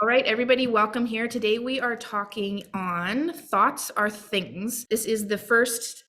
All right, everybody, welcome here. Today we are talking on thoughts are things. This is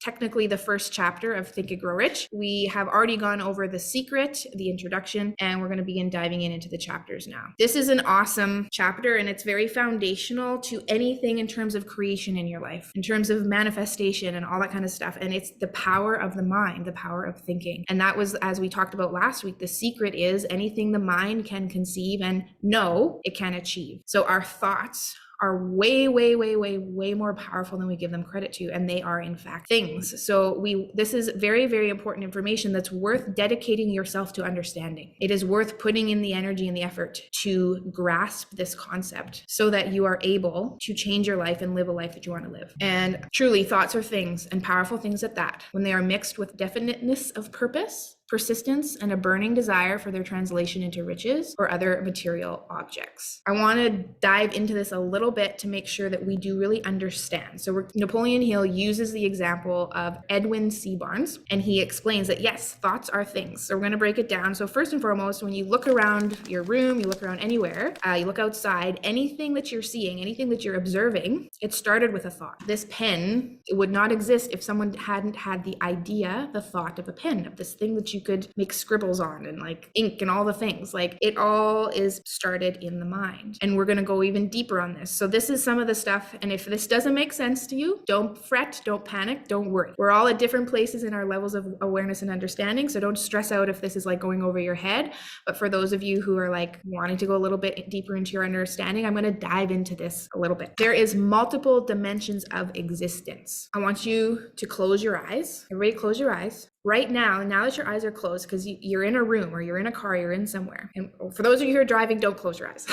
technically the first chapter of Think and Grow Rich. We have already gone over the secret, the introduction, and we're going to begin diving into the chapters now. This is an awesome chapter, and it's very foundational to anything in terms of creation in your life, in terms of manifestation and all that kind of stuff. And it's the power of the mind, the power of thinking. And that was, as we talked about last week, the secret is anything the mind can conceive and know it can achieve. So our thoughts are way more powerful than we give them credit to, and they are in fact things. So this is very, very important information that's worth dedicating yourself to understanding. It is worth putting in the energy and the effort to grasp this concept so that you are able to change your life and live a life that you want to live. And truly, thoughts are things, and powerful things at that, when they are mixed with definiteness of purpose, persistence, and a burning desire for their translation into riches or other material objects. I want to dive into this a little bit to make sure that we do really understand. So Napoleon Hill uses the example of Edwin C. Barnes, and he explains that yes, thoughts are things. So we're going to break it down. So first and foremost, when you look around your room, you look around anywhere, you look outside, anything that you're seeing, anything that you're observing, it started with a thought. This pen, it would not exist if someone hadn't had the idea, the thought of a pen, of this thing that you could make scribbles on and like ink and all the things. Like it all is started in the mind. And we're going to go even deeper on this. So this is some of the stuff. And if this doesn't make sense to you, don't fret, don't panic, don't worry. We're all at different places in our levels of awareness and understanding. So don't stress out if this is like going over your head. But for those of you who are like wanting to go a little bit deeper into your understanding, I'm going to dive into this a little bit. There is multiple dimensions of existence. I want you to close your eyes. Everybody close your eyes. Right now that your eyes are closed, because you're in a room or you're in a car, you're in somewhere. And for those of you who are driving, don't close your eyes.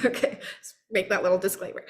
Okay, let's make that little disclaimer.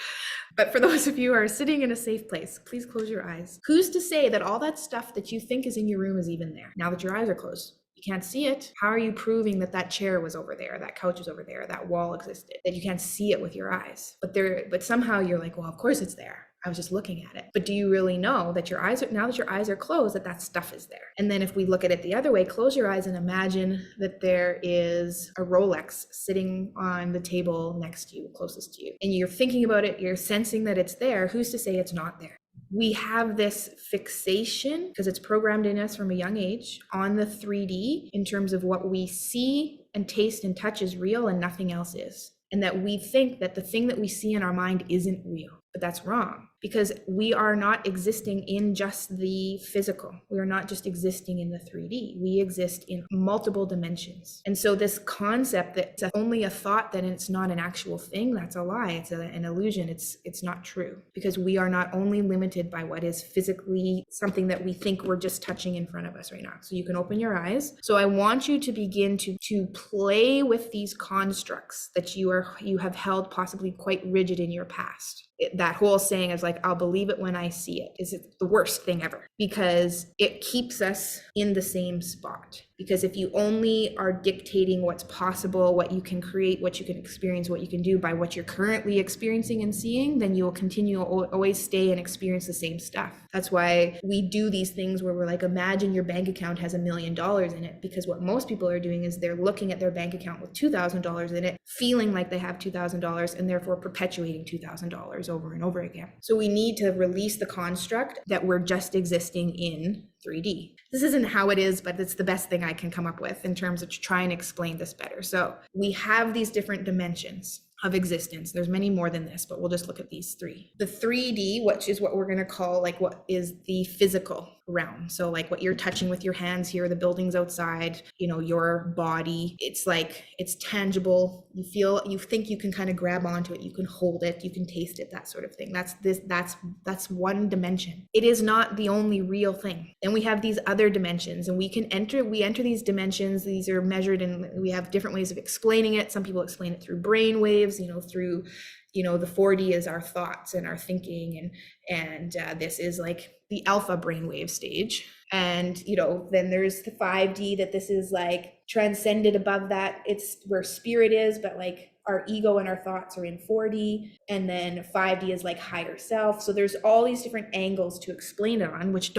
But for those of you who are sitting in a safe place, please close your eyes. Who's to say that all that stuff that you think is in your room is even there now that your eyes are closed? You can't see it. How are you proving that that chair was over there, that couch was over there, that wall existed, that you can't see it with your eyes? But somehow you're like, well, of course it's there. I was just looking at it. But do you really know that now that your eyes are closed, that stuff is there? And then if we look at it the other way, close your eyes and imagine that there is a Rolex sitting on the table next to you, closest to you. And you're thinking about it, you're sensing that it's there. Who's to say it's not there? We have this fixation, because it's programmed in us from a young age, on the 3D in terms of what we see and taste and touch is real and nothing else is. And that we think that the thing that we see in our mind isn't real. But that's wrong, because we are not existing in just the physical. We are not just existing in the 3D. We exist in multiple dimensions. And so this concept that it's only a thought, that it's not an actual thing, that's a lie. It's an illusion. It's not true, because we are not only limited by what is physically something that we think we're just touching in front of us right now. So you can open your eyes. So I want you to begin to play with these constructs that you have held possibly quite rigid in your past. That whole saying is like, I'll believe it when I see it, is the worst thing ever, because it keeps us in the same spot. Because if you only are dictating what's possible, what you can create, what you can experience, what you can do by what you're currently experiencing and seeing, then you'll continue always stay and experience the same stuff. That's why we do these things where we're like, imagine your bank account has $1 million in it, because what most people are doing is they're looking at their bank account with $2,000 in it, feeling like they have $2,000, and therefore perpetuating $2,000 over and over again. So we need to release the construct that we're just existing in 3D. This isn't how it is, but it's the best thing I can come up with in terms of to try and explain this better. So we have these different dimensions of existence. There's many more than this, but we'll just look at these three. The 3D, which is what we're going to call like what is the physical realm. So like what you're touching with your hands here, the buildings outside, your body, it's like, it's tangible. You think you can kind of grab onto it. You can hold it, you can taste it, that sort of thing. That's one dimension. It is not the only real thing. Then we have these other dimensions, and we enter these dimensions. These are measured, and we have different ways of explaining it. Some people explain it through brain waves, through the 4D is our thoughts and our thinking, and this is like the alpha brainwave stage. And then there's the 5D, that this is like transcended above that. It's where spirit is, but like our ego and our thoughts are in 4D. And then 5D is like higher self. So there's all these different angles to explain it on, which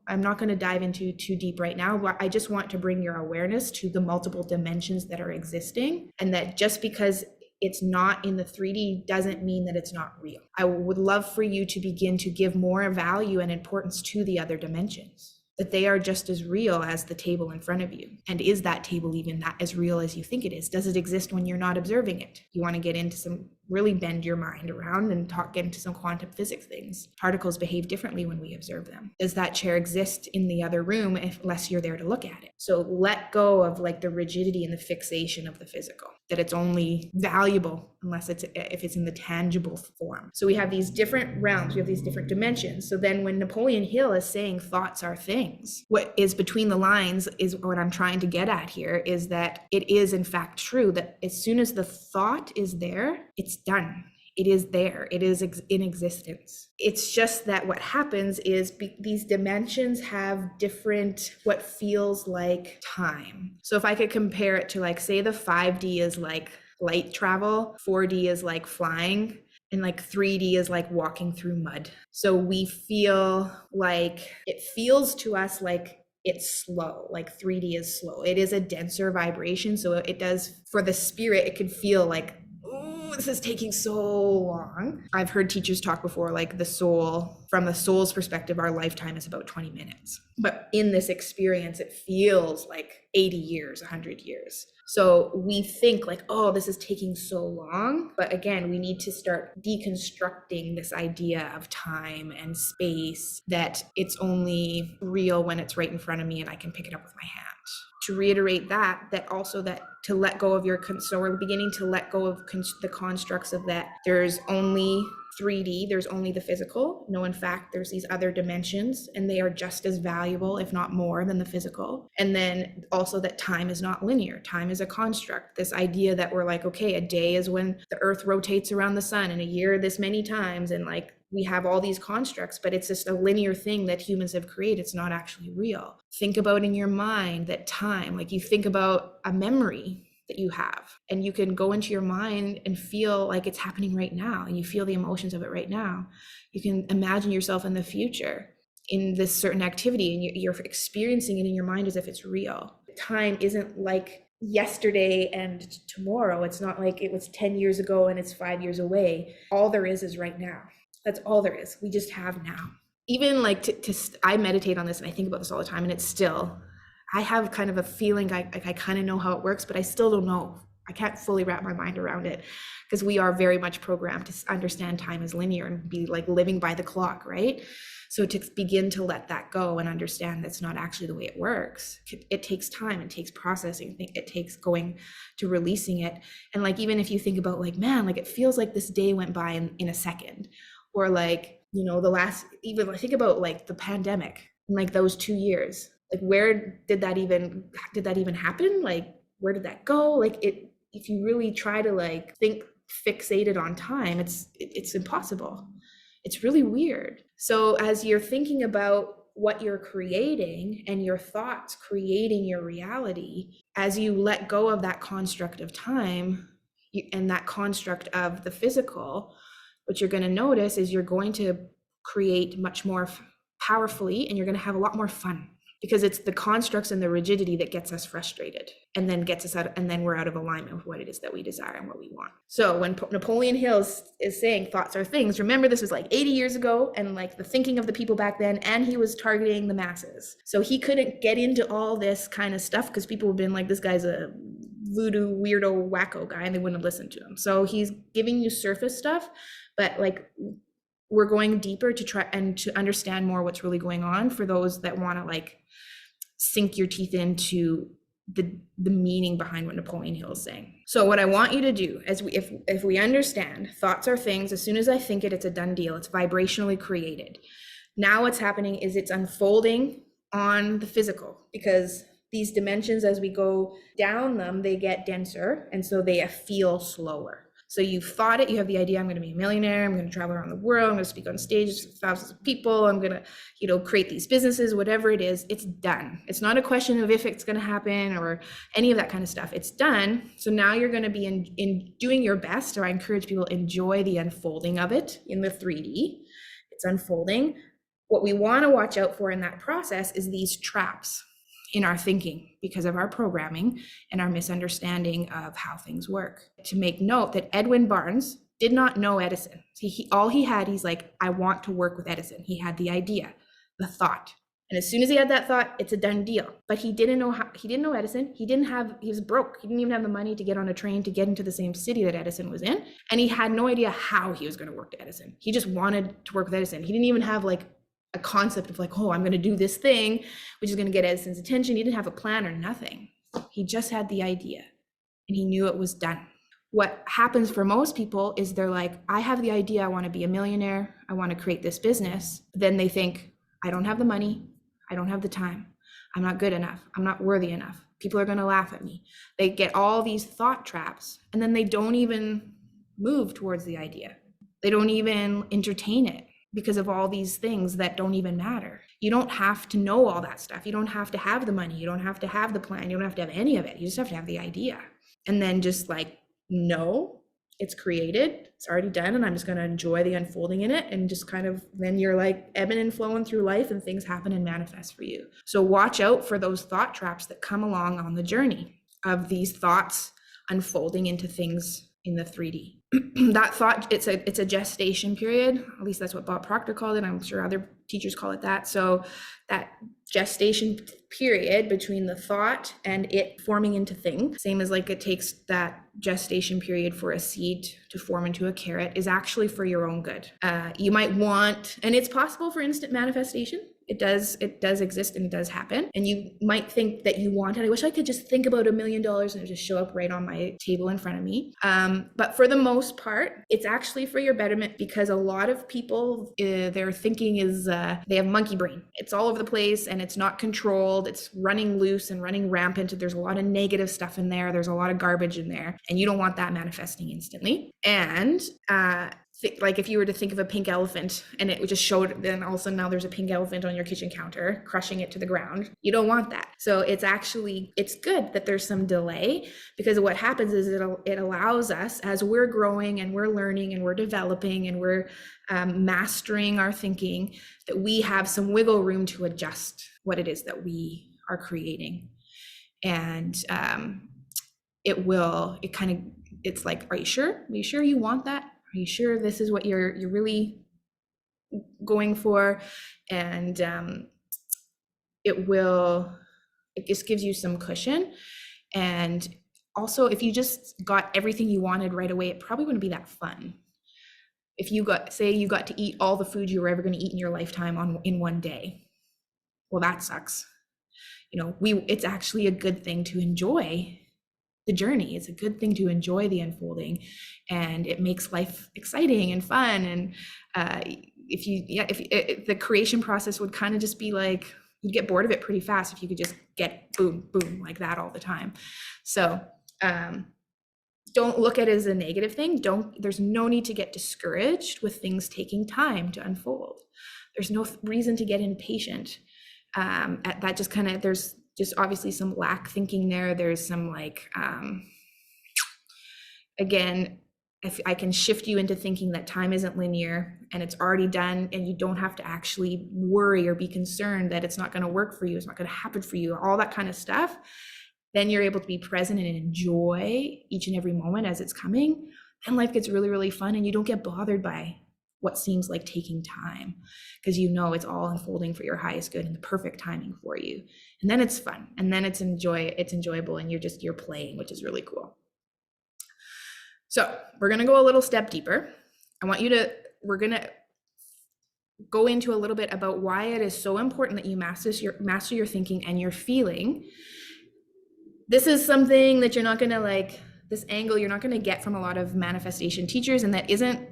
I'm not going to dive into too deep right now, but I just want to bring your awareness to the multiple dimensions that are existing, and that just because it's not in the 3D doesn't mean that it's not real. I would love for you to begin to give more value and importance to the other dimensions, that they are just as real as the table in front of you. And is that table even that as real as you think it is? Does it exist when you're not observing it? You want to get into some, really bend your mind around and get into some quantum physics things. Particles behave differently when we observe them. Does that chair exist in the other room unless you're there to look at it? So let go of like the rigidity and the fixation of the physical, that it's only valuable if it's in the tangible form. So we have these different realms, we have these different dimensions. So then when Napoleon Hill is saying thoughts are things, what is between the lines is what I'm trying to get at here, is that it is in fact true that as soon as the thought is there, it's done. It is there. It is in existence. It's just that what happens is these dimensions have different, what feels like time. So if I could compare it to like, say the 5D is like light travel, 4D is like flying, and like 3D is like walking through mud. So we feel like, it feels to us like it's slow, like 3D is slow. It is a denser vibration. So it does, for the spirit, it could feel like, oh, this is taking so long. I've heard teachers talk before, like the soul, from the soul's perspective, our lifetime is about 20 minutes. But in this experience, it feels like 80 years, 100 years. So we think like, oh, this is taking so long. But again, we need to start deconstructing this idea of time and space, that it's only real when it's right in front of me and I can pick it up with my hand. To reiterate that also that to let go of so we're beginning to let go of the constructs of that there's only 3D, there's only the physical. No, in fact, there's these other dimensions, and they are just as valuable, if not more, than the physical. And then also that time is not linear. Time is a construct. This idea that we're like, okay, a day is when the earth rotates around the sun, and a year this many times, and like we have all these constructs, but it's just a linear thing that humans have created. It's not actually real. Think about in your mind that time, like you think about a memory that you have, and you can go into your mind and feel like it's happening right now, and you feel the emotions of it right now. You can imagine yourself in the future in this certain activity, and you're experiencing it in your mind as if it's real. Time isn't like yesterday and tomorrow. It's not like it was 10 years ago and it's 5 years away. All there is right now. That's all there is. We just have now. Even like I meditate on this and I think about this all the time, and it's still, I have kind of a feeling I kind of know how it works, but I still don't know. I can't fully wrap my mind around it, because we are very much programmed to understand time as linear and be like living by the clock, right? So to begin to let that go and understand that's not actually the way it works, it takes time, it takes processing, it takes going to releasing it. And like, even if you think about like, man, like it feels like this day went by in a second, or like, you know, even I think about like the pandemic and like those 2 years, like where did that even happen? Like, where did that go? Like if you really try to like think fixated on time, it's impossible. It's really weird. So as you're thinking about what you're creating and your thoughts creating your reality, as you let go of that construct of time and that construct of the physical, what you're going to notice is you're going to create much more powerfully, and you're going to have a lot more fun, because it's the constructs and the rigidity that gets us frustrated and then gets us out, and then we're out of alignment with what it is that we desire and what we want. So when Napoleon Hill is saying thoughts are things, remember this was like 80 years ago, and like the thinking of the people back then, and he was targeting the masses. So he couldn't get into all this kind of stuff because people have been like, this guy's a voodoo weirdo wacko guy, and they wouldn't listen to him. So he's giving you surface stuff, but like we're going deeper to try and to understand more what's really going on for those that want to like sink your teeth into the meaning behind what Napoleon Hill is saying. So what I want you to do is if we understand thoughts are things, as soon as I think it, it's a done deal. It's vibrationally created. Now what's happening is it's unfolding on the physical, because these dimensions, as we go down them, they get denser, and so they feel slower. So you've thought it, you have the idea, I'm going to be a millionaire, I'm going to travel around the world, I'm going to speak on stages with thousands of people, I'm going to, create these businesses, whatever it is, it's done. It's not a question of if it's going to happen or any of that kind of stuff. It's done. So now you're going to be in doing your best, or I encourage people to enjoy the unfolding of it in the 3D. It's unfolding. What we want to watch out for in that process is these traps. in our thinking because of our programming and our misunderstanding of how things work. To make note that Edwin Barnes did not know Edison. He's like, I want to work with Edison. He had the idea, the thought. And as soon as he had that thought, it's a done deal. But he didn't know Edison. He was broke. He didn't even have the money to get on a train to get into the same city that Edison was in. And he had no idea how he was going to work to Edison. He just wanted to work with Edison. He didn't even have like a concept of like, oh, I'm going to do this thing, which is going to get Edison's attention. He didn't have a plan or nothing. He just had the idea and he knew it was done. What happens for most people is they're like, I have the idea. I want to be a millionaire. I want to create this business. Then they think, I don't have the money. I don't have the time. I'm not good enough. I'm not worthy enough. People are going to laugh at me. They get all these thought traps and then they don't even move towards the idea. They don't even entertain it because of all these things that don't even matter. You don't have to know all that stuff. You don't have to have the money. You don't have to have the plan. You don't have to have any of it. You just have to have the idea. And then just like, no, it's created, it's already done, and I'm just going to enjoy the unfolding in it. And just kind of, then you're like ebbing and flowing through life and things happen and manifest for you. So watch out for those thought traps that come along on the journey of these thoughts unfolding into things in the 3D. That thought, it's a gestation period. At least that's what Bob Proctor called it. I'm sure other teachers call it that. So that gestation period between the thought and it forming into thing, same as like it takes that gestation period for a seed to form into a carrot, is actually for your own good. You might want, and it's possible for instant manifestation. It does exist and it does happen. And you might think that you want it. I wish I could just think about $1 million and it just show up right on my table in front of me. But for the most part, it's actually for your betterment, because a lot of people, their thinking is, they have monkey brain. It's all over the place and it's not controlled. It's running loose and running rampant. There's a lot of negative stuff in there. There's a lot of garbage in there, and you don't want that manifesting instantly. And like if you were to think of a pink elephant and it would just showed, then all of a sudden now there's a pink elephant on your kitchen counter, crushing it to the ground. You don't want that. So it's good that there's some delay, because what happens is it allows us, as we're growing and we're learning and we're developing and we're mastering our thinking, that we have some wiggle room to adjust what it is that we are creating. And it's like, are you sure? Are you sure you want that? Are you sure this is what you're really going for? And it just gives you some cushion. And also, if you just got everything you wanted right away, it probably wouldn't be that fun. If you got to eat all the food you were ever going to eat in your lifetime in one day, well, that sucks. It's actually a good thing to enjoy the journey. It's a good thing to enjoy the unfolding, and it makes life exciting and fun. And if the creation process would kind of just be like, you'd get bored of it pretty fast if you could just get boom, boom like that all the time. So don't look at it as a negative thing. There's no need to get discouraged with things taking time to unfold. There's no reason to get impatient. That just kind of, there's just obviously some lack thinking there. There's some like, again, if I can shift you into thinking that time isn't linear and it's already done, and you don't have to actually worry or be concerned that it's not going to work for you, it's not going to happen for you, all that kind of stuff, then you're able to be present and enjoy each and every moment as it's coming. And life gets really, really fun, and you don't get bothered by what seems like taking time, because it's all unfolding for your highest good and the perfect timing for you. And then it's fun, and then it's enjoyable, and you're playing, which is really cool. So we're going to go a little step deeper. We're going to go into a little bit about why it is so important that you master your thinking and your feeling. This is something that you're not going to this angle you're not going to get from a lot of manifestation teachers, and that isn't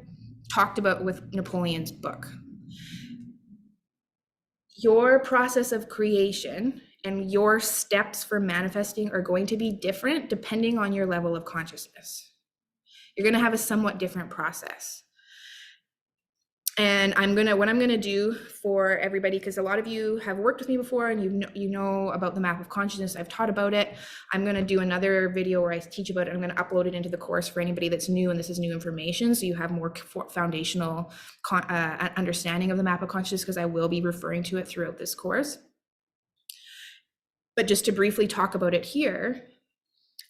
talked about with Napoleon's book. Your process of creation and your steps for manifesting are going to be different depending on your level of consciousness. You're going to have a somewhat different process. And what I'm going to do for everybody, because a lot of you have worked with me before and you know about the map of consciousness, I've taught about it. I'm going to do another video where I teach about it. I'm going to upload it into the course for anybody that's new, and this is new information, so you have more foundational understanding of the map of consciousness, because I will be referring to it throughout this course. But just to briefly talk about it here,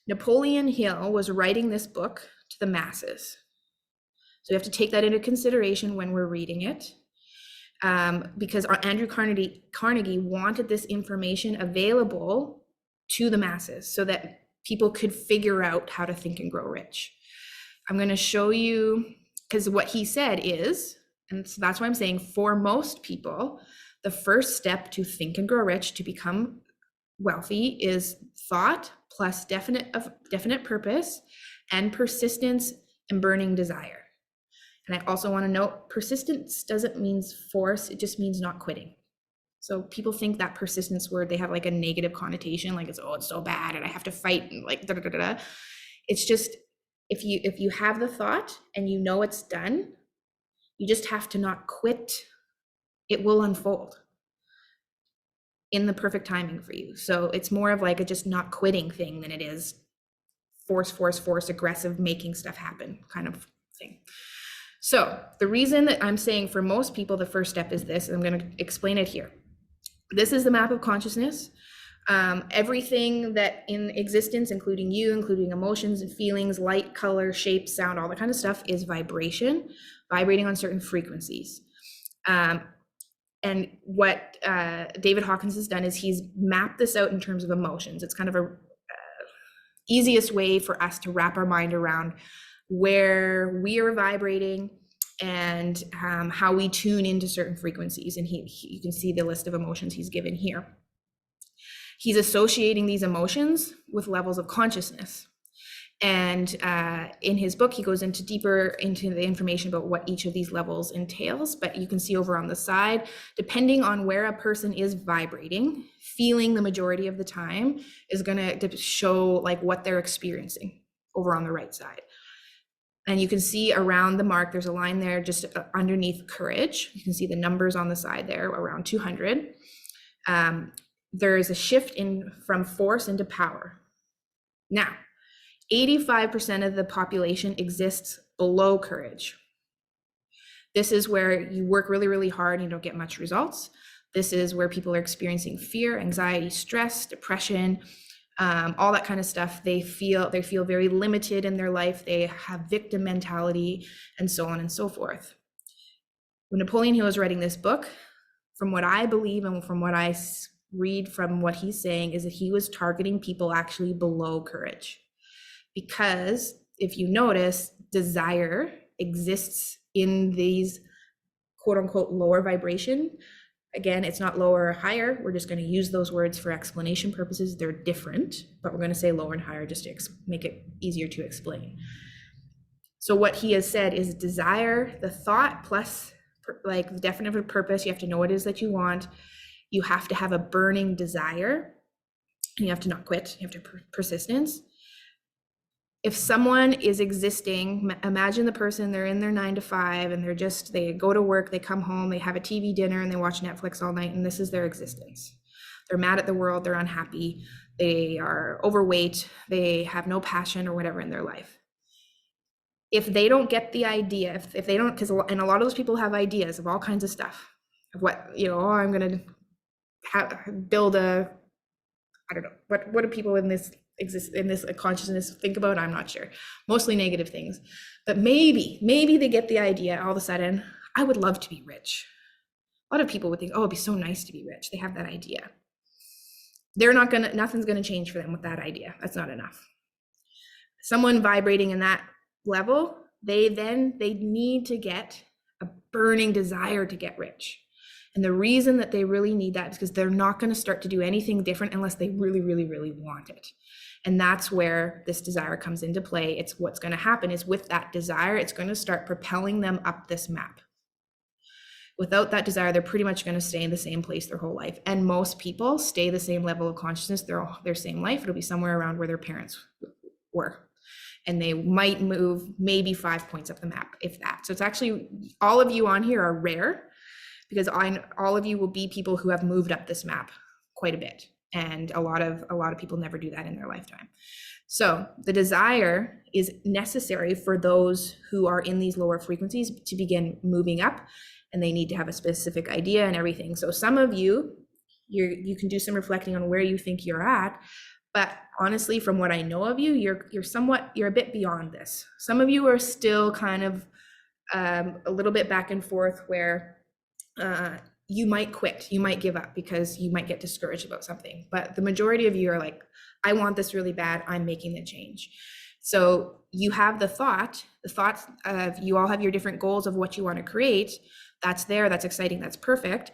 Napoleon Hill was writing this book to the masses. So we have to take that into consideration when we're reading it, because Andrew Carnegie wanted this information available to the masses so that people could figure out how to think and grow rich. I'm going to show you, because what he said is, and so that's why I'm saying for most people, the first step to think and grow rich, to become wealthy, is thought plus definite purpose and persistence and burning desire. And I also want to note, persistence doesn't mean force, it just means not quitting. So people think that persistence word, they have like a negative connotation, like it's so bad and I have to fight and like da-da-da-da. It's just, if you have the thought and you know it's done, you just have to not quit. It will unfold in the perfect timing for you. So it's more of like a just not quitting thing than it is force, aggressive, making stuff happen kind of thing. So the reason that I'm saying for most people, the first step is this, and I'm going to explain it here. This is the map of consciousness. Everything that in existence, including you, including emotions and feelings, light, color, shape, sound, all that kind of stuff, is vibration, vibrating on certain frequencies. And what David Hawkins has done is he's mapped this out in terms of emotions. It's kind of a easiest way for us to wrap our mind around where we are vibrating and how we tune into certain frequencies. And you can see the list of emotions he's given here. He's associating these emotions with levels of consciousness. And in his book, he goes deeper into the information about what each of these levels entails. But you can see over on the side, depending on where a person is vibrating, feeling the majority of the time is going to show like what they're experiencing over on the right side. And you can see around the mark, there's a line there just underneath courage. You can see the numbers on the side there, around 200. There is a shift from force into power. Now, 85% of the population exists below courage. This is where you work really, really hard and you don't get much results. This is where people are experiencing fear, anxiety, stress, depression, all that kind of stuff. They feel very limited in their life. They have victim mentality and so on and so forth. When Napoleon Hill was writing this book, from what I believe and from what I read from what he's saying, is that he was targeting people actually below courage. Because if you notice, desire exists in these quote unquote lower vibration. Again, it's not lower or higher. We're just going to use those words for explanation purposes. They're different, but we're going to say lower and higher just to make it easier to explain. So what he has said is desire, the thought plus like the definite purpose. You have to know what it is that you want. You have to have a burning desire. And you have to not quit. You have to persistence. If someone is existing, imagine the person, they're in their 9 to 5 and they go to work, they come home, they have a TV dinner and they watch Netflix all night, and this is their existence. They're mad at the world, they're unhappy, they are overweight, they have no passion or whatever in their life. If they don't get the idea, if they don't, and a lot of those people have ideas of all kinds of stuff, of what, I'm going to build I don't know, what do people in this consciousness think about? I'm not sure. Mostly negative things. But maybe they get the idea all of a sudden, I would love to be rich. A lot of people would think, oh, it'd be so nice to be rich. They have that idea. Nothing's gonna change for them with that idea. That's not enough. Someone vibrating in that level, they need to get a burning desire to get rich. And the reason that they really need that is because they're not going to start to do anything different unless they really, really, really want it. And that's where this desire comes into play. It's what's going to happen is with that desire, it's going to start propelling them up this map. Without that desire, they're pretty much going to stay in the same place their whole life. And most people stay the same level of consciousness their same life. It'll be somewhere around where their parents were. And they might move maybe 5 points up the map, if that. So it's actually, all of you on here are rare, because all of you will be people who have moved up this map quite a bit. And a lot of people never do that in their lifetime. So the desire is necessary for those who are in these lower frequencies to begin moving up, and they need to have a specific idea and everything. So some of you You can do some reflecting on where you think you're at. But honestly, from what I know of you, you're a bit beyond this. Some of you are still kind of a little bit back and forth where you might quit, you might give up because you might get discouraged about something. But the majority of you are like, I want this really bad, I'm making the change. So you have the thoughts of, you all have your different goals of what you want to create. That's there, that's exciting, that's perfect.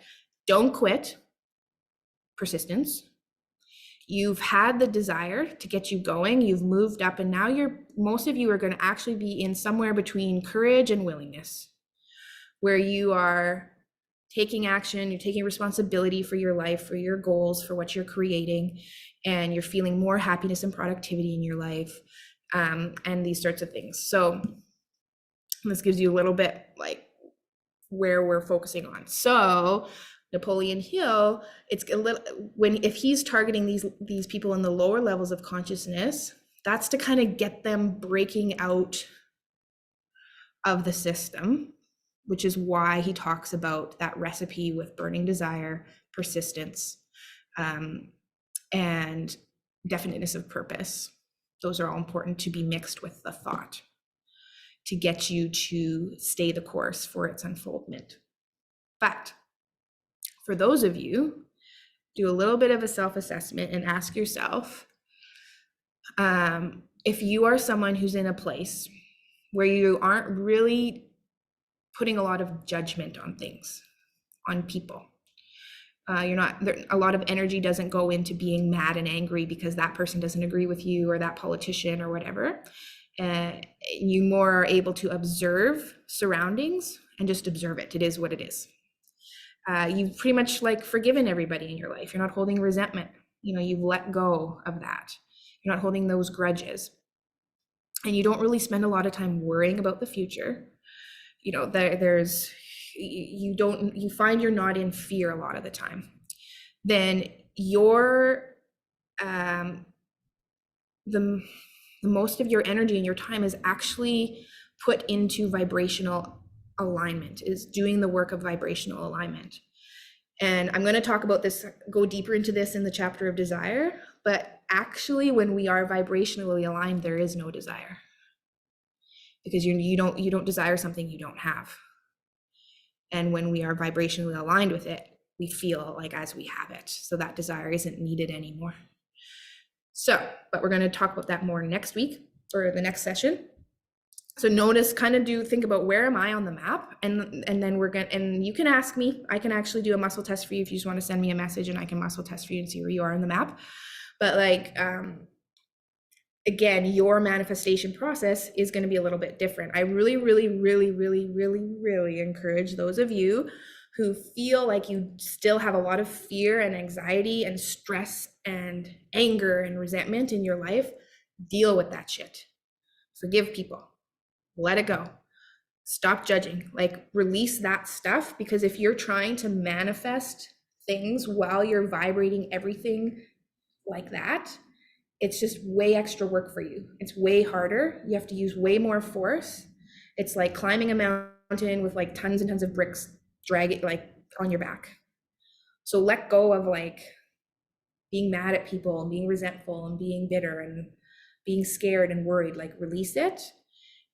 Don't quit. Persistence. You've had the desire to get you going, you've moved up, and now most of you are going to actually be in somewhere between courage and willingness, where you are taking action, you're taking responsibility for your life, for your goals, for what you're creating, and you're feeling more happiness and productivity in your life, and these sorts of things. So this gives you a little bit like where we're focusing on. So Napoleon Hill, it's a little, if he's targeting these people in the lower levels of consciousness, that's to kind of get them breaking out of the system, which is why he talks about that recipe with burning desire, persistence, and definiteness of purpose. Those are all important to be mixed with the thought to get you to stay the course for its unfoldment. But for those of you, do a little bit of a self-assessment and ask yourself, if you are someone who's in a place where you aren't really putting a lot of judgment on things, on people, you're not there, a lot of energy doesn't go into being mad and angry because that person doesn't agree with you or that politician or whatever. You more are able to observe surroundings and just observe it. It is what it is. You've pretty much like forgiven everybody in your life. You're not holding resentment. You've let go of that. You're not holding those grudges. And you don't really spend a lot of time worrying about the future. You find you're not in fear a lot of the time. Then the most of your energy and your time is actually put into vibrational alignment, is doing the work of vibrational alignment. And I'm going to talk about this, go deeper into this in the chapter of desire, but actually when we are vibrationally aligned, there is no desire, because you don't desire something you don't have. And when we are vibrationally aligned with it, we feel like as we have it, so that desire isn't needed anymore. But we're going to talk about that more next week or the next session. So notice, think about, where am I on the map? And then and you can ask me, I can actually do a muscle test for you if you just want to send me a message, and I can muscle test for you and see where you are on the map. But again, your manifestation process is going to be a little bit different. I really, really, really, really, really, really encourage those of you who feel like you still have a lot of fear and anxiety and stress and anger and resentment in your life, deal with that shit. Forgive people. Let it go. Stop judging. Release that stuff, because if you're trying to manifest things while you're vibrating everything like that, it's just way extra work for you. It's way harder. You have to use way more force. It's like climbing a mountain with tons and tons of bricks, drag it on your back. So let go of being mad at people and being resentful and being bitter and being scared and worried. Release it.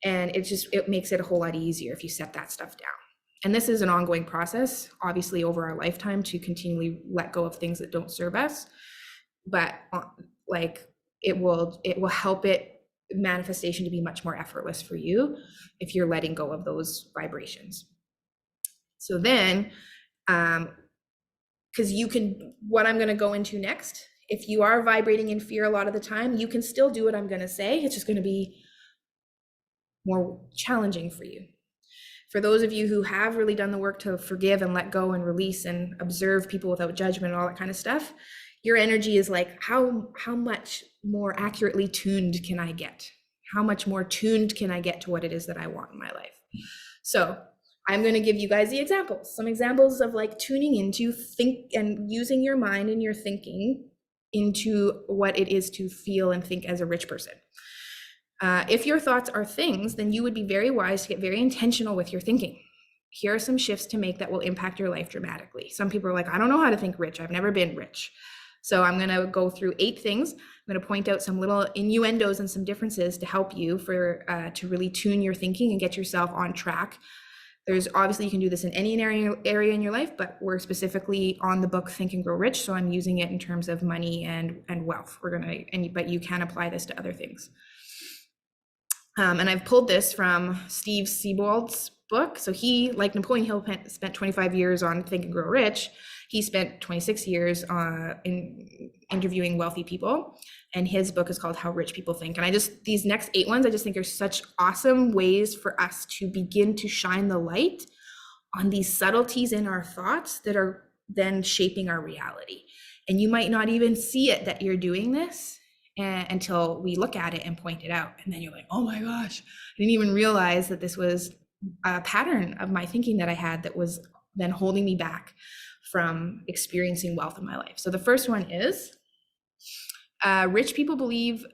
And it makes it a whole lot easier if you set that stuff down. And this is an ongoing process, obviously over our lifetime, to continually let go of things that don't serve us. But it will help manifestation to be much more effortless for you if you're letting go of those vibrations. So then, because what I'm going to go into next, if you are vibrating in fear a lot of the time, you can still do what I'm going to say. It's just going to be more challenging for you. For those of you who have really done the work to forgive and let go and release and observe people without judgment and all that kind of stuff, your energy is how much more accurately tuned can I get? How much more tuned can I get to what it is that I want in my life? So I'm going to give you guys some examples of tuning into think and using your mind and your thinking into what it is to feel and think as a rich person. If your thoughts are things, then you would be very wise to get very intentional with your thinking. here are some shifts to make that will impact your life dramatically. Some people are like, I don't know how to think rich. I've never been rich. So I'm going to go through 8 things. I'm going to point out some little innuendos and some differences to help you to really tune your thinking and get yourself on track. There's obviously, you can do this in any area in your life, but we're specifically on the book Think and Grow Rich. So I'm using it in terms of money and wealth. But you can apply this to other things. And I've pulled this from Steve Siebold's book. So he, like Napoleon Hill, spent 25 years on Think and Grow Rich. He spent 26 years in interviewing wealthy people. And his book is called How Rich People Think. And these next 8 ones, I just think are such awesome ways for us to begin to shine the light on these subtleties in our thoughts that are then shaping our reality. And you might not even see it that you're doing this until we look at it and point it out. And then you're like, oh my gosh, I didn't even realize that this was a pattern of my thinking that I had that was then holding me back from experiencing wealth in my life. So the first one is, rich people believe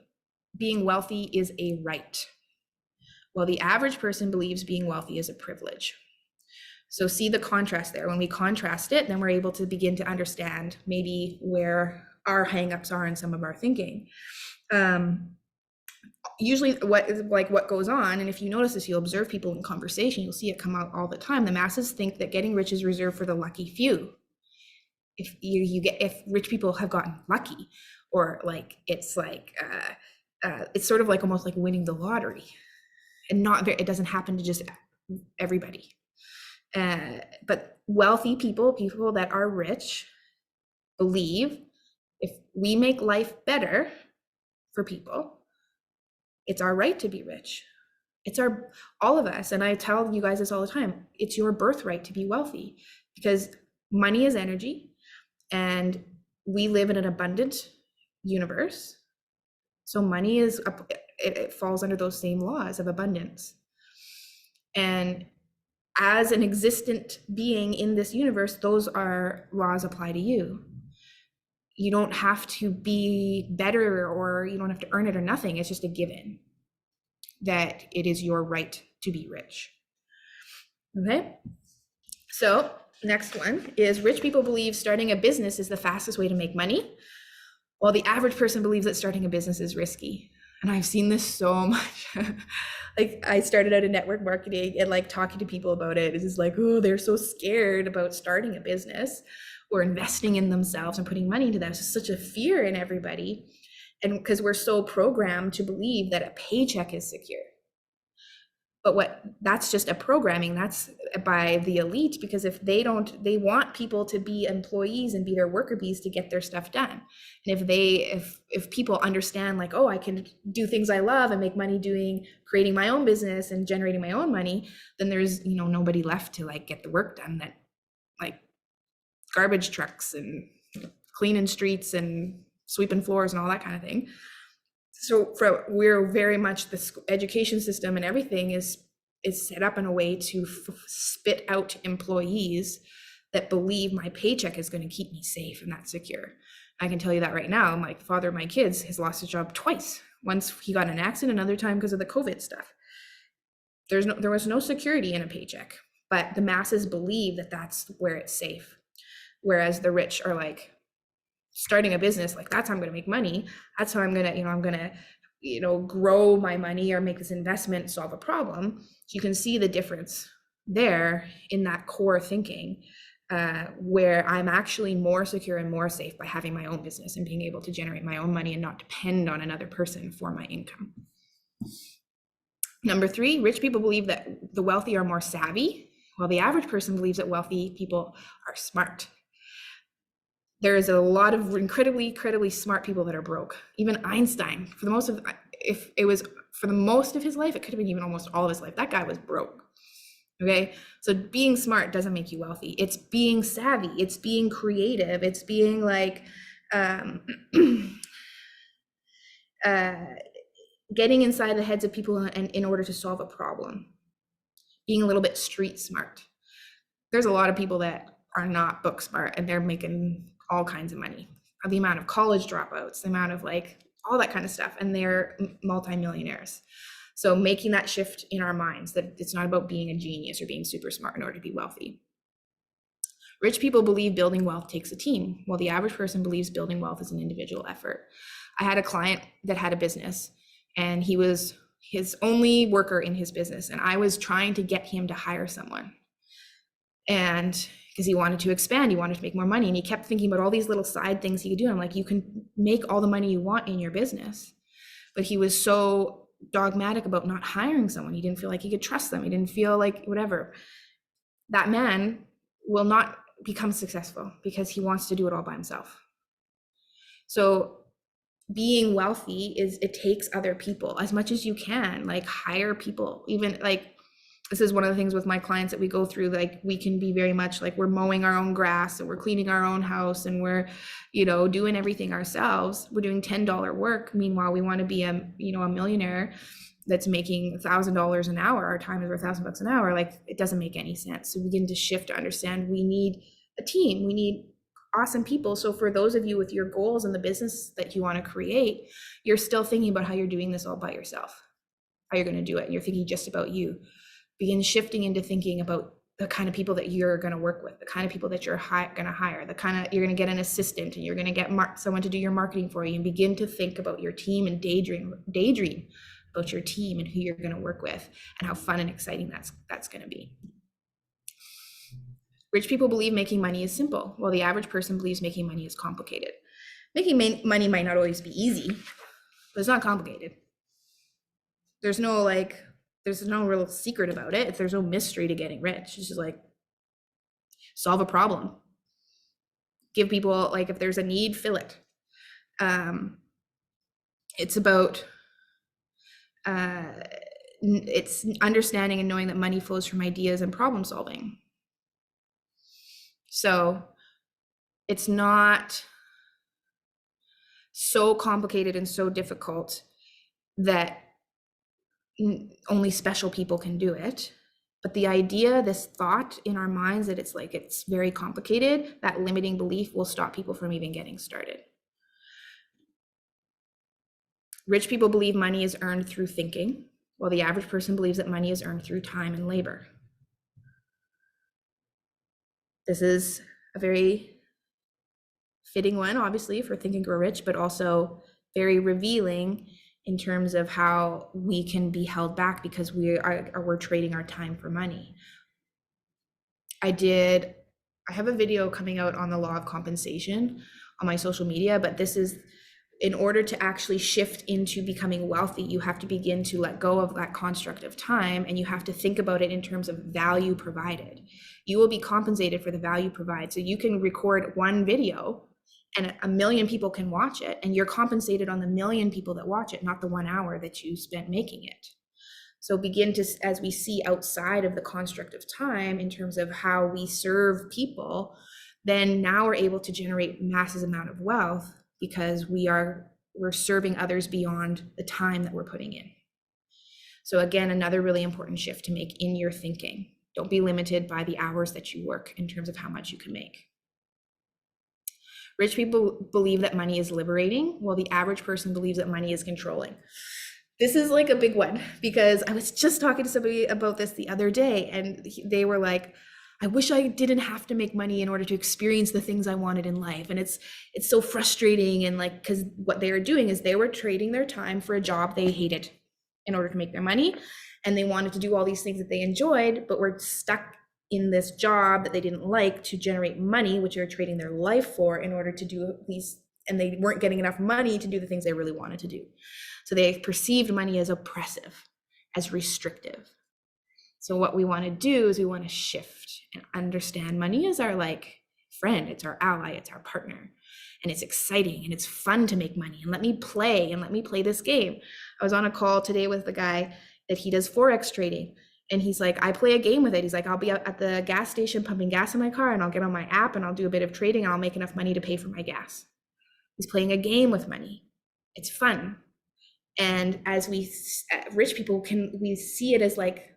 being wealthy is a right, while the average person believes being wealthy is a privilege. So see the contrast there. When we contrast it, then we're able to begin to understand maybe where our hangups are in some of our thinking. Usually what goes on, and if you notice this, you'll observe people in conversation, you'll see it come out all the time. The masses think that getting rich is reserved for the lucky few. If rich people have gotten lucky, or it's sort of like almost like winning the lottery, and it doesn't happen to just everybody. But wealthy people that are rich, believe if we make life better for people, it's our right to be rich. It's all of us. And I tell you guys this all the time. It's your birthright to be wealthy, because money is energy and we live in an abundant universe. So money it falls under those same laws of abundance. And as an existent being in this universe, those laws apply to you. You don't have to be better, or you don't have to earn it or nothing. It's just a given that it is your right to be rich. Okay. So next one is, rich people believe starting a business is the fastest way to make money, while the average person believes that starting a business is risky. And I've seen this so much. I started out in network marketing, and talking to people about it. It's just like, oh, they're so scared about starting a business or investing in themselves and putting money into that. It's just such a fear in everybody. And because we're so programmed to believe that a paycheck is secure. But that's just a programming. That's by the elite, because if they want people to be employees and be their worker bees to get their stuff done. And if people understand I can do things I love and make money creating my own business and generating my own money, then there's, nobody left to get the work done, that garbage trucks and cleaning streets and sweeping floors and all that kind of thing. So we're very much, the education system and everything is set up in a way to spit out employees that believe my paycheck is going to keep me safe and that's secure. I can tell you that right now, my father of my kids has lost his job twice. Once he got in an accident, another time because of the COVID stuff. There was no security in a paycheck, but the masses believe that that's where it's safe. Whereas the rich are starting a business, that's how I'm going to make money. That's how I'm going to, grow my money or make this investment, solve a problem. So you can see the difference there in that core thinking, where I'm actually more secure and more safe by having my own business and being able to generate my own money and not depend on another person for my income. Number 3, rich people believe that the wealthy are more savvy, while the average person believes that wealthy people are smart. There is a lot of incredibly smart people that are broke. Even Einstein, for the most of his life, it could have been even almost all of his life, that guy was broke. Okay, so being smart doesn't make you wealthy. It's being savvy. It's being creative. It's being getting inside the heads of people and in order to solve a problem. Being a little bit street smart. There's a lot of people that are not book smart and they're making all kinds of money. The amount of college dropouts, the amount of all that kind of stuff, and they're multimillionaires. So making that shift in our minds that it's not about being a genius or being super smart in order to be wealthy. Rich people believe building wealth takes a team, while the average person believes building wealth is an individual effort. I had a client that had a business, and he was his only worker in his business, and I was trying to get him to hire someone. And because he wanted to expand, he wanted to make more money, and he kept thinking about all these little side things he could do. And I'm like, you can make all the money you want in your business. But he was so dogmatic about not hiring someone. He didn't feel like he could trust them. He didn't feel like whatever. That man will not become successful because he wants to do it all by himself. So being wealthy is, it takes other people as much as you can, like hire people. Even like, this is one of the things with my clients that we go through, like we can be very much like we're mowing our own grass and we're cleaning our own house and we're, doing everything ourselves. We're doing $10 work. Meanwhile, we want to be a millionaire that's making $1,000 an hour. Our time is worth $1,000 an hour. Like it doesn't make any sense. So we begin to shift to understand we need a team. We need awesome people. So for those of you with your goals and the business that you want to create, you're still thinking about how you're doing this all by yourself, how you're going to do it. And you're thinking just about you. Begin shifting into thinking about the kind of people that you're going to work with, the kind of people that you're going to hire, the kind of, you're going to get an assistant and you're going to get someone to do your marketing for you, and begin to think about your team and daydream about your team and who you're going to work with and how fun and exciting that's going to be. Rich people believe making money is simple, while the average person believes making money is complicated. Making money might not always be easy, but it's not complicated. There's no real secret about it. There's no mystery to getting rich. It's just like solve a problem. Give people, like if there's a need, fill it. It's about it's understanding and knowing that money flows from ideas and problem solving. So it's not so complicated and so difficult that only special people can do it. But the idea, this thought in our minds that it's very complicated, that limiting belief will stop people from even getting started. Rich people believe money is earned through thinking, while the average person believes that money is earned through time and labor. This is a very fitting one, obviously, for Think and Grow Rich, but also very revealing in terms of how we can be held back because we're trading our time for money. I have a video coming out on the law of compensation on my social media, but this is, in order to actually shift into becoming wealthy, you have to begin to let go of that construct of time, and you have to think about it in terms of value provided. You will be compensated for the value provided. So you can record one video and 1 million people can watch it, and you're compensated on the 1 million people that watch it, not the 1 hour that you spent making it. So begin to, as we see outside of the construct of time in terms of how we serve people, then now we're able to generate massive amount of wealth because we're serving others beyond the time that we're putting in. So again, another really important shift to make in your thinking. Don't be limited by the hours that you work in terms of how much you can make. Rich people believe that money is liberating, while the average person believes that money is controlling. This is like a big one because I was just talking to somebody about this the other day, and they were like, I wish I didn't have to make money in order to experience the things I wanted in life. And it's so frustrating. And like, because what they were doing is they were trading their time for a job they hated in order to make their money. And they wanted to do all these things that they enjoyed, but were stuck in this job that they didn't like to generate money, which they were trading their life for in order to do these, and they weren't getting enough money to do the things they really wanted to do. So they perceived money as oppressive, as restrictive. So what we want to do is we want to shift and understand money is our like friend, it's our ally, it's our partner, and it's exciting and it's fun to make money, and let me play this game. I was on a call today with the guy that he does Forex trading, and he's like, I play a game with it. He's like, I'll be at the gas station pumping gas in my car, and I'll get on my app and I'll do a bit of trading and I'll make enough money to pay for my gas. He's playing a game with money. It's fun. And as rich people we see it as like,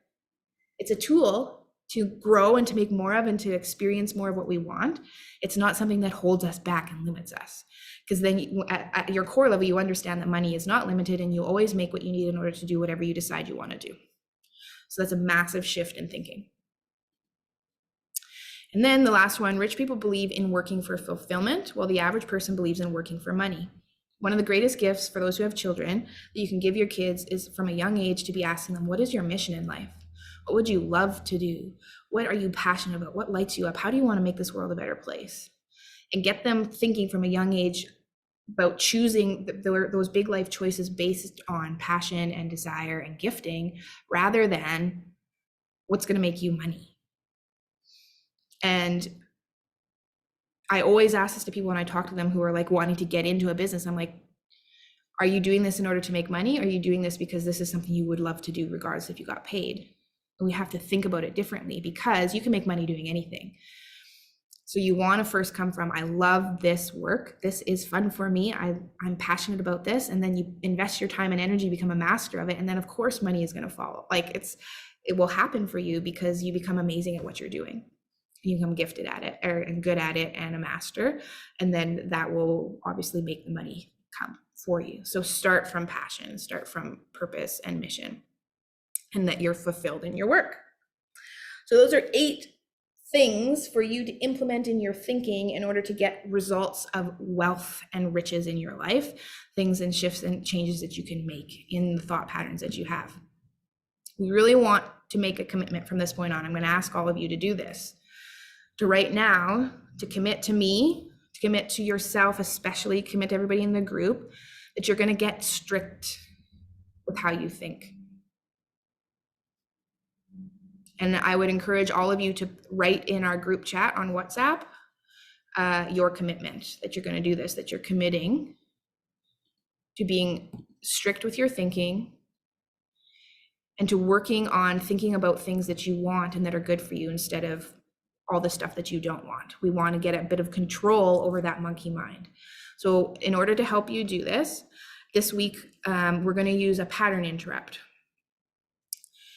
it's a tool to grow and to make more of and to experience more of what we want, it's not something that holds us back and limits us. Because then at your core level, you understand that money is not limited and you always make what you need in order to do whatever you decide you want to do. So that's a massive shift in thinking. And then the last one, rich people believe in working for fulfillment, while the average person believes in working for money. One of the greatest gifts for those who have children that you can give your kids is from a young age to be asking them, what is your mission in life? What would you love to do? What are you passionate about? What lights you up? How do you want to make this world a better place? And get them thinking from a young age about choosing those big life choices based on passion and desire and gifting, rather than what's going to make you money. And I always ask this to people when I talk to them who are like wanting to get into a business. I'm like, are you doing this in order to make money? Or are you doing this because this is something you would love to do regardless if you got paid? And we have to think about it differently, because you can make money doing anything. So you want to first come from, I love this work. This is fun for me. I'm passionate about this. And then you invest your time and energy, become a master of it. And then of course money is going to follow. Like it will happen for you because you become amazing at what you're doing. You become gifted at it and good at it and a master. And then that will obviously make the money come for you. So start from passion, start from purpose and mission, and that you're fulfilled in your work. So those are 8 things for you to implement in your thinking in order to get results of wealth and riches in your life, things and shifts and changes that you can make in the thought patterns that you have. We really want to make a commitment from this point on. I'm going to ask all of you to do this. To right now, to commit to me, to commit to yourself, especially commit to everybody in the group, that you're going to get strict with how you think. And I would encourage all of you to write in our group chat on WhatsApp your commitment, that you're going to do this, that you're committing to being strict with your thinking and to working on thinking about things that you want and that are good for you instead of all the stuff that you don't want. We want to get a bit of control over that monkey mind. So in order to help you do this week, we're going to use a pattern interrupt.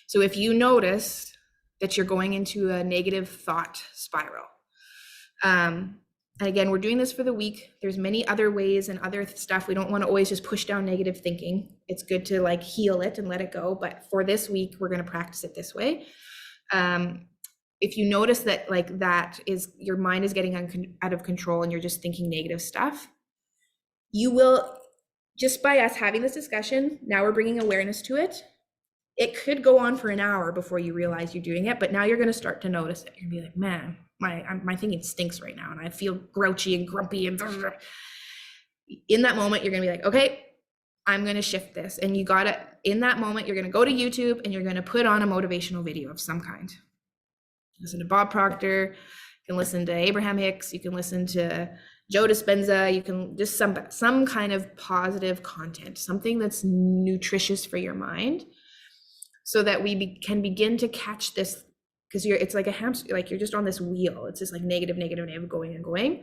So if you notice that you're going into a negative thought spiral, and again, we're doing this for the week. There's many other ways and other stuff. We don't want to always just push down negative thinking. It's good to like heal it and let it go. But for this week, we're going to practice it this way. If you notice that like that is your mind is getting out of control and you're just thinking negative stuff, you will, just by us having this discussion, now we're bringing awareness to it. It could go on for an hour before you realize you're doing it, but now you're going to start to notice it. You're going to be like, man, my thinking stinks right now, and I feel grouchy and grumpy and in that moment, you're going to be like, okay, I'm going to shift this. And you got to, in that moment, you're going to go to YouTube and you're going to put on a motivational video of some kind. Listen to Bob Proctor, you can listen to Abraham Hicks, you can listen to Joe Dispenza, you can just some kind of positive content, something that's nutritious for your mind, so that we can begin to catch this, because it's like a hamster, like you're just on this wheel. It's just like negative, going and going.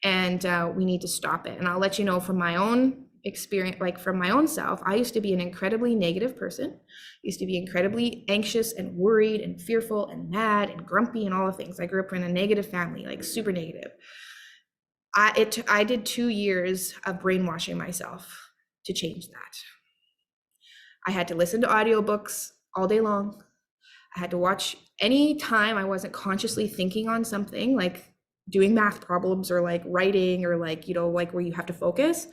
And we need to stop it. And I'll let you know from my own experience, like from my own self, I used to be an incredibly negative person, used to be incredibly anxious and worried and fearful and mad and grumpy and all the things. I grew up in a negative family, like super negative. I did 2 years of brainwashing myself to change that. I had to listen to audiobooks all day long. I had to watch any time I wasn't consciously thinking on something, like doing math problems or like writing or like, like where you have to focus.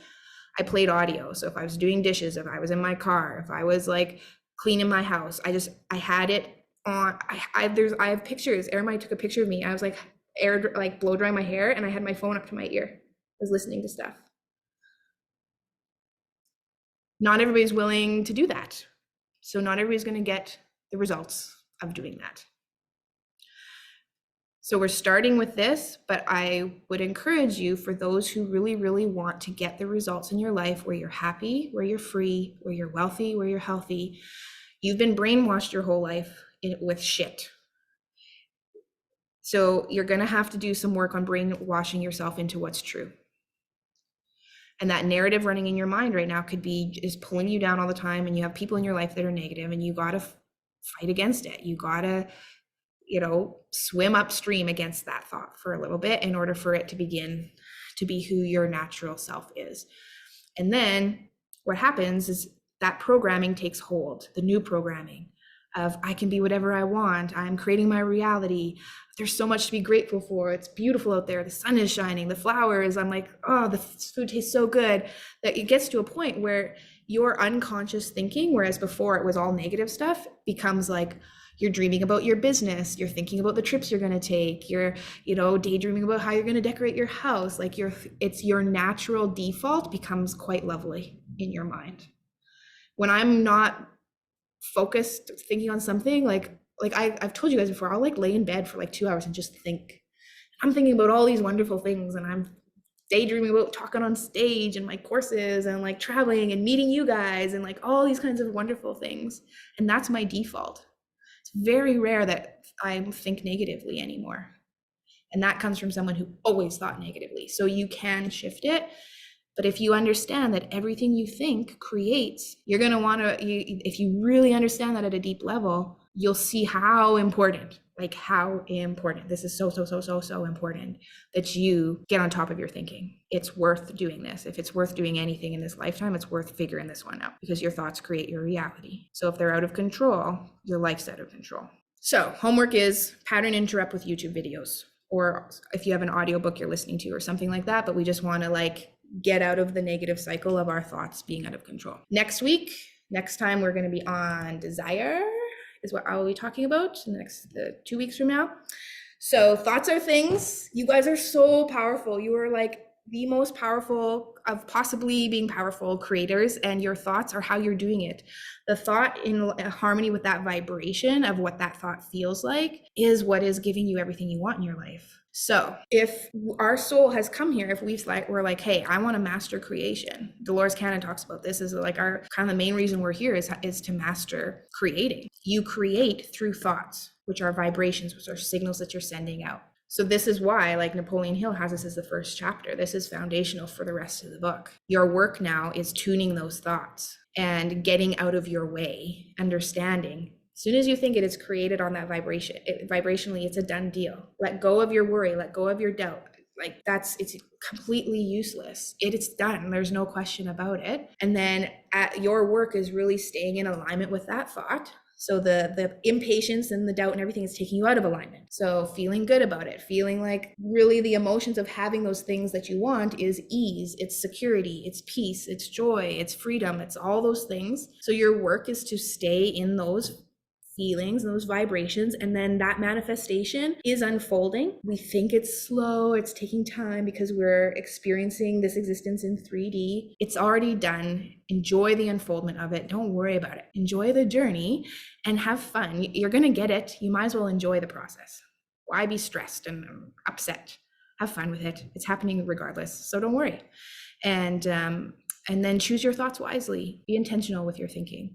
I played audio. So if I was doing dishes, if I was in my car, if I was like cleaning my house, I had it on. I have pictures. Jeremiah took a picture of me. I was like blow drying my hair, and I had my phone up to my ear. I was listening to stuff. Not everybody's willing to do that. So not everybody's going to get the results of doing that. So we're starting with this, but I would encourage you, for those who really, really want to get the results in your life where you're happy, where you're free, where you're wealthy, where you're healthy, you've been brainwashed your whole life with shit. So you're going to have to do some work on brainwashing yourself into what's true. And that narrative running in your mind right now could be just pulling you down all the time, and you have people in your life that are negative, and you got to fight against it. You got to swim upstream against that thought for a little bit in order for it to begin to be who your natural self is. And then what happens is that programming takes hold, the new programming of I can be whatever I want. I'm creating my reality. There's so much to be grateful for. It's beautiful out there. The sun is shining, the flowers. I'm like, oh, the food tastes so good, that it gets to a point where your unconscious thinking, whereas before it was all negative stuff, becomes like you're dreaming about your business. You're thinking about the trips you're going to take. You're, daydreaming about how you're going to decorate your house. Like it's your natural default becomes quite lovely in your mind. When I'm not focused thinking on something, like I've told you guys before, I'll like lay in bed for like 2 hours and just think. I'm thinking about all these wonderful things, and I'm daydreaming about talking on stage and my courses and like traveling and meeting you guys and like all these kinds of wonderful things. And that's my default. It's very rare that I think negatively anymore. And that comes from someone who always thought negatively. So you can shift it. But if you understand that everything you think creates, you're going to want to, if you really understand that at a deep level, you'll see how important this is so important that you get on top of your thinking. It's worth doing this. If it's worth doing anything in this lifetime, it's worth figuring this one out, because your thoughts create your reality. So if they're out of control, your life's out of control. So homework is pattern interrupt with YouTube videos, or if you have an audiobook you're listening to or something like that, but we just want to get out of the negative cycle of our thoughts being out of control. Next time we're going to be on desire, is what I will be talking about in the next 2 weeks from now. So thoughts are things. You guys are so powerful. You are like the most powerful of possibly being powerful creators, and your thoughts are how you're doing it. The thought in harmony with that vibration of what that thought feels like is what is giving you everything you want in your life. So if our soul has come here, if we're like, hey, I want to master creation. Dolores Cannon talks about this is like our kind of the main reason we're here is to master creating. You create through thoughts, which are vibrations, which are signals that you're sending out. So this is why, like Napoleon Hill has this as the first chapter. This is foundational for the rest of the book. Your work now is tuning those thoughts and getting out of your way, understanding. As soon as you think it is created on that vibration, vibrationally, it's a done deal. Let go of your worry, let go of your doubt. It's completely useless. It's done. There's no question about it. And then your work is really staying in alignment with that thought. So the impatience and the doubt and everything is taking you out of alignment. So feeling good about it, feeling like really the emotions of having those things that you want is ease, it's security, it's peace, it's joy, it's freedom, it's all those things. So your work is to stay in those feelings, those vibrations, and then that manifestation is unfolding. We think it's slow, it's taking time because we're experiencing this existence in 3D. It's already done. Enjoy the unfoldment of it. Don't worry about it. Enjoy the journey and have fun. You're going to get it. You might as well enjoy the process. Why be stressed and upset? Have fun with it. It's happening regardless. So don't worry. And then choose your thoughts wisely. Be intentional with your thinking,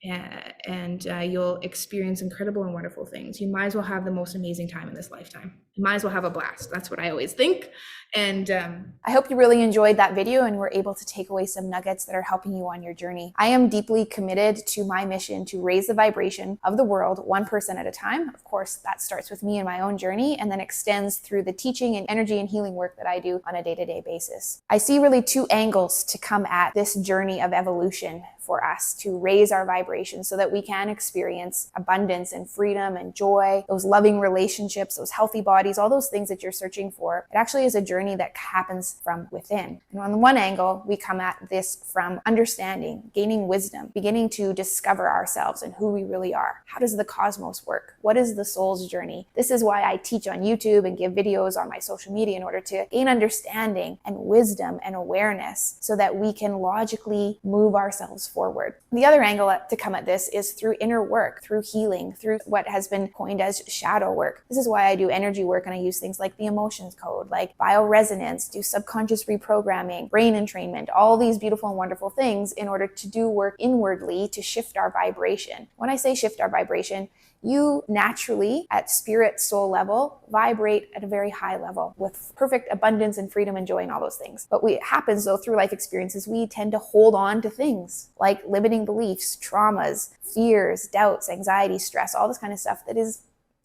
and you'll experience incredible and wonderful things. You might as well have the most amazing time in this lifetime. You might as well have a blast. That's what I always think. And I hope you really enjoyed that video and were able to take away some nuggets that are helping you on your journey. I am deeply committed to my mission to raise the vibration of the world one person at a time. Of course, that starts with me and my own journey and then extends through the teaching and energy and healing work that I do on a day-to-day basis. I see really two angles to come at this journey of evolution for us to raise our vibration so that we can experience abundance and freedom and joy, those loving relationships, those healthy bodies, all those things that you're searching for. It actually is a journey that happens from within. And on the one angle, we come at this from understanding, gaining wisdom, beginning to discover ourselves and who we really are. How does the cosmos work? What is the soul's journey? This is why I teach on YouTube and give videos on my social media in order to gain understanding and wisdom and awareness so that we can logically move ourselves forward. The other angle to come at this is through inner work, through healing, through what has been coined as shadow work. This is why I do energy work and I use things like the emotions code, like bioresonance, do subconscious reprogramming, brain entrainment, all these beautiful and wonderful things in order to do work inwardly to shift our vibration. When I say shift our vibration, you naturally, at spirit soul level, vibrate at a very high level with perfect abundance and freedom and joy and all those things. But what happens though through life experiences, we tend to hold on to things like limiting beliefs, traumas, fears, doubts, anxiety, stress, all this kind of stuff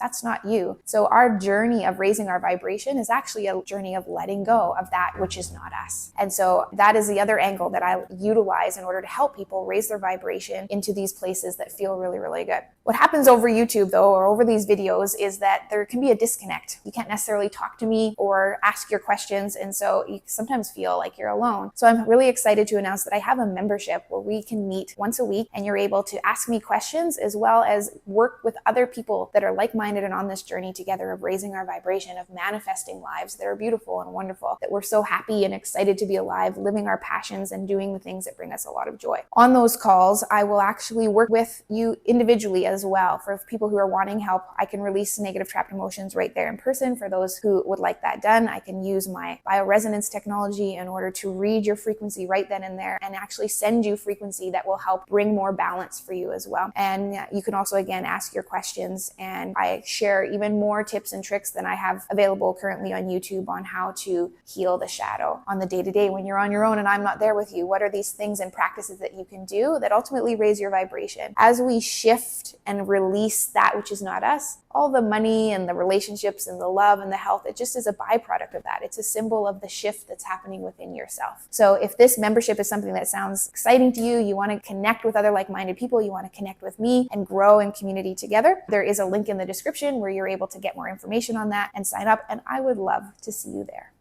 That's not you. So our journey of raising our vibration is actually a journey of letting go of that which is not us. And so that is the other angle that I utilize in order to help people raise their vibration into these places that feel really, really good. What happens over YouTube though, or over these videos, is that there can be a disconnect. You can't necessarily talk to me or ask your questions. And so you sometimes feel like you're alone. So I'm really excited to announce that I have a membership where we can meet once a week and you're able to ask me questions as well as work with other people that are like-minded and on this journey together of raising our vibration, of manifesting lives that are beautiful and wonderful, that we're so happy and excited to be alive, living our passions and doing the things that bring us a lot of joy. On those calls, I will actually work with you individually as well. For people who are wanting help, I can release negative trapped emotions right there in person. For those who would like that done, I can use my bioresonance technology in order to read your frequency right then and there and actually send you frequency that will help bring more balance for you as well. And you can also, again, ask your questions, and I share even more tips and tricks than I have available currently on YouTube on how to heal the shadow on the day-to-day when you're on your own and I'm not there with you. What are these things and practices that you can do that ultimately raise your vibration? As we shift and release that which is not us, all the money and the relationships and the love and the health, it just is a byproduct of that. It's a symbol of the shift that's happening within yourself. So if this membership is something that sounds exciting to you, you want to connect with other like-minded people, you want to connect with me and grow in community together, there is a link in the description where you're able to get more information on that and sign up, and I would love to see you there.